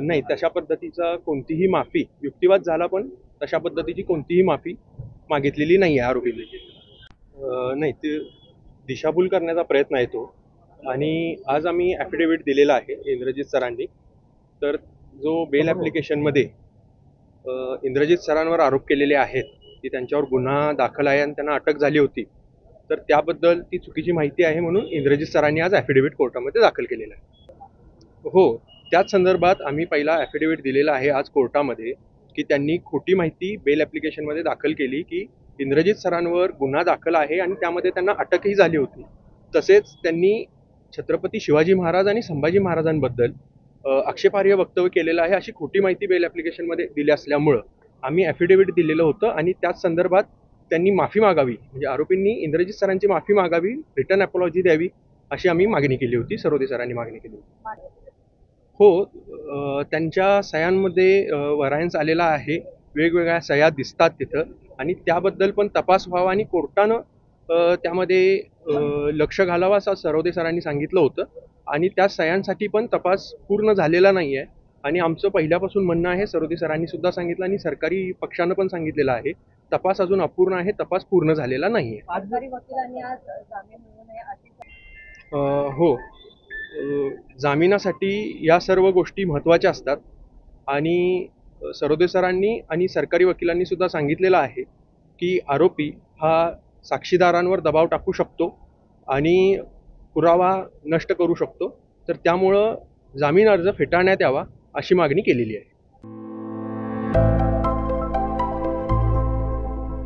नाही, तशा पद्धतीचा कोणतीही माफी, युक्तिवाद झाला पण तशा पद्धतीची कोणतीही माफी मागितलेली नाही आहे आरोपींनी. नाही, ते दिशाभूल करण्याचा प्रयत्न आहे तो. आणि आज आम्ही ॲफिडेव्हिट दिलेला आहे इंद्रजित सरांनी. तर जो बेल ॲप्लिकेशनमध्ये इंद्रजित सरांवर आरोप केलेले आहेत की त्यांच्यावर गुन्हा दाखल आहे आणि त्यांना अटक झाली होती, तर त्याबद्दल ती चुकीची माहिती आहे म्हणून इंद्रजित सरांनी आज ॲफिडेव्हिट कोर्टामध्ये दाखल केलेलं आहे. हो, त्याच संदर्भात आम्ही पहिला ॲफिडेव्हिट दिलेला आहे आज कोर्टामध्ये की त्यांनी खोटी माहिती बेल ॲप्लिकेशनमध्ये दाखल केली की इंद्रजित सरांवर गुन्हा दाखल आहे आणि त्यामध्ये त्यांना अटकही झाली होती. तसेच त्यांनी छत्रपती शिवाजी महाराज आणि संभाजी महाराजांबद्दल आक्षेपार्ह वक्तव्य केलेलं आहे अशी खोटी माहिती बेल ॲप्लिकेशनमध्ये दिली असल्यामुळं आम्ही ॲफिडेव्हिट दिलेलं होतं आणि त्याच संदर्भात त्यांनी माफी मागावी, म्हणजे आरोपींनी इंद्रजित सरांची माफी मागावी, रिटर्न अपॉलॉजी द्यावी अशी आम्ही मागणी केली होती. सरोदे सरांनी मागणी केली होती. हो, त्यांच्या सह्यांमध्ये व्हरायन्स आलेला आहे, वेगवेगळ्या सह्या दिसतात तिथं आणि त्याबद्दल पण तपास व्हावा आणि कोर्टानं त्यामध्ये लक्ष घालावं असं सरोदे सरांनी सांगितलं होतं आणि त्या सह्यांसाठी पण तपास पूर्ण झालेला नाही आहे आणि आमचं पहिल्यापासून म्हणणं आहे, सरोदे सरांनी सुद्धा सांगितलं आणि सरकारी पक्षानं पण सांगितलेलं आहे, तपास अजून अपूर्ण आहे, तपास पूर्ण झालेला नाही आहे. हो, जामिनासाठी या सर्व गोष्टी महत्त्वाच्या असतात आणि सरोदे सरांनी आणि सरकारी वकिलांनी सुद्धा सांगितलेलं आहे की आरोपी हा साक्षीदारांवर दबाव टाकू शकतो आणि पुरावा नष्ट करू शकतो, तर त्यामुळं जामीन अर्ज फेटाळण्यात यावा अशी मागणी केलेली आहे.